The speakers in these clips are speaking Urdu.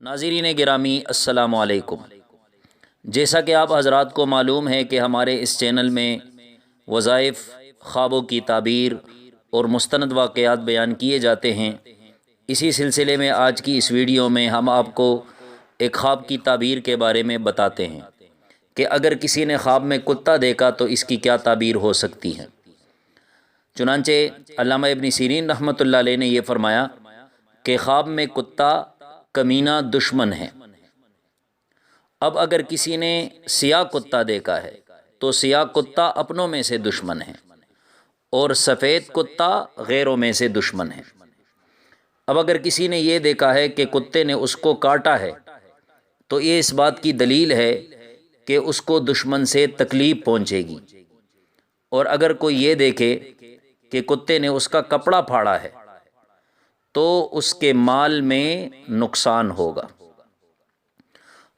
ناظرین گرامی السلام علیکم۔ جیسا کہ آپ حضرات کو معلوم ہے کہ ہمارے اس چینل میں وظائف، خوابوں کی تعبیر اور مستند واقعات بیان کیے جاتے ہیں۔ اسی سلسلے میں آج کی اس ویڈیو میں ہم آپ کو ایک خواب کی تعبیر کے بارے میں بتاتے ہیں کہ اگر کسی نے خواب میں کتا دیکھا تو اس کی کیا تعبیر ہو سکتی ہے۔ چنانچہ علامہ ابن سیرین رحمۃ اللہ علیہ نے یہ فرمایا کہ خواب میں کتا کمینہ دشمن ہے۔ اب اگر کسی نے سیاہ کتا دیکھا ہے تو سیاہ کتا اپنوں میں سے دشمن ہے اور سفید کتا غیروں میں سے دشمن ہے۔ اب اگر کسی نے یہ دیکھا ہے کہ کتے نے اس کو کاٹا ہے تو یہ اس بات کی دلیل ہے کہ اس کو دشمن سے تکلیف پہنچے گی، اور اگر کوئی یہ دیکھے کہ کتے نے اس کا کپڑا پھاڑا ہے تو اس کے مال میں نقصان ہوگا،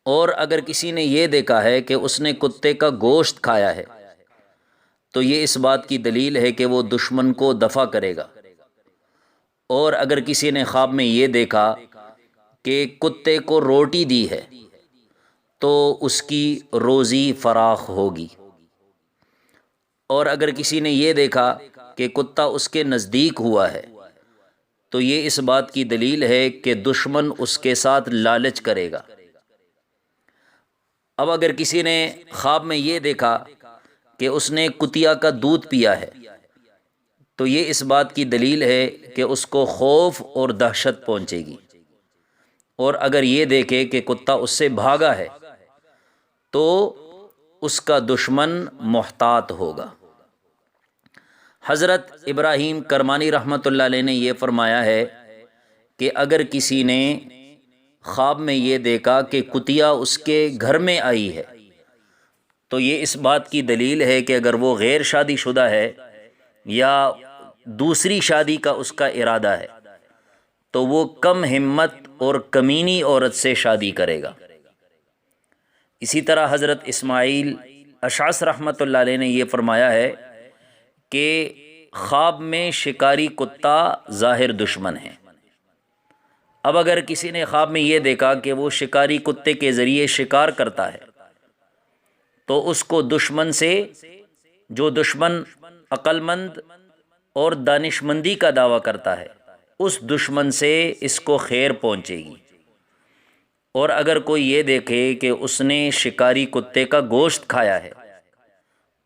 اور اگر کسی نے یہ دیکھا ہے کہ اس نے کتے کا گوشت کھایا ہے تو یہ اس بات کی دلیل ہے کہ وہ دشمن کو دفع کرے گا، اور اگر کسی نے خواب میں یہ دیکھا کہ کتے کو روٹی دی ہے تو اس کی روزی فراخ ہوگی، اور اگر کسی نے یہ دیکھا کہ کتا اس کے نزدیک ہوا ہے تو یہ اس بات کی دلیل ہے کہ دشمن اس کے ساتھ لالچ کرے گا۔ اب اگر کسی نے خواب میں یہ دیکھا کہ اس نے کتیا کا دودھ پیا ہے تو یہ اس بات کی دلیل ہے کہ اس کو خوف اور دہشت پہنچے گی، اور اگر یہ دیکھے کہ کتا اس سے بھاگا ہے تو اس کا دشمن محتاط ہوگا۔ حضرت ابراہیم کرمانی رحمۃ اللہ علیہ نے یہ فرمایا ہے کہ اگر کسی نے خواب میں یہ دیکھا کہ کتیا اس کے گھر میں آئی ہے تو یہ اس بات کی دلیل ہے کہ اگر وہ غیر شادی شدہ ہے یا دوسری شادی کا اس کا ارادہ ہے تو وہ کم ہمت اور کمینی عورت سے شادی کرے گا۔ اسی طرح حضرت اسماعیل اشعث رحمۃ اللہ علیہ نے یہ فرمایا ہے کہ خواب میں شکاری کتا ظاہر دشمن ہے۔ اب اگر کسی نے خواب میں یہ دیکھا کہ وہ شکاری کتے کے ذریعے شکار کرتا ہے تو اس کو دشمن سے، جو دشمن عقل مند اور دانش مندی کا دعویٰ کرتا ہے، اس دشمن سے اس کو خیر پہنچے گی، اور اگر کوئی یہ دیکھے کہ اس نے شکاری کتے کا گوشت کھایا ہے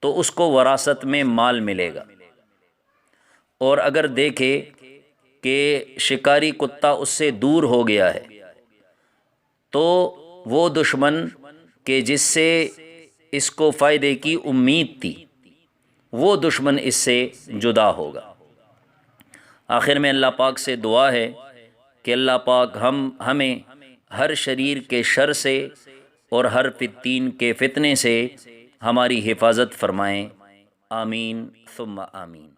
تو اس کو وراثت میں مال ملے گا، اور اگر دیکھے کہ شکاری کتا اس سے دور ہو گیا ہے تو وہ دشمن کہ جس سے اس کو فائدے کی امید تھی وہ دشمن اس سے جدا ہوگا۔ آخر میں اللہ پاک سے دعا ہے کہ اللہ پاک ہمیں ہر شریر کے شر سے اور ہر فتین کے فتنے سے ہماری حفاظت فرمائیں۔ آمین ثم آمین۔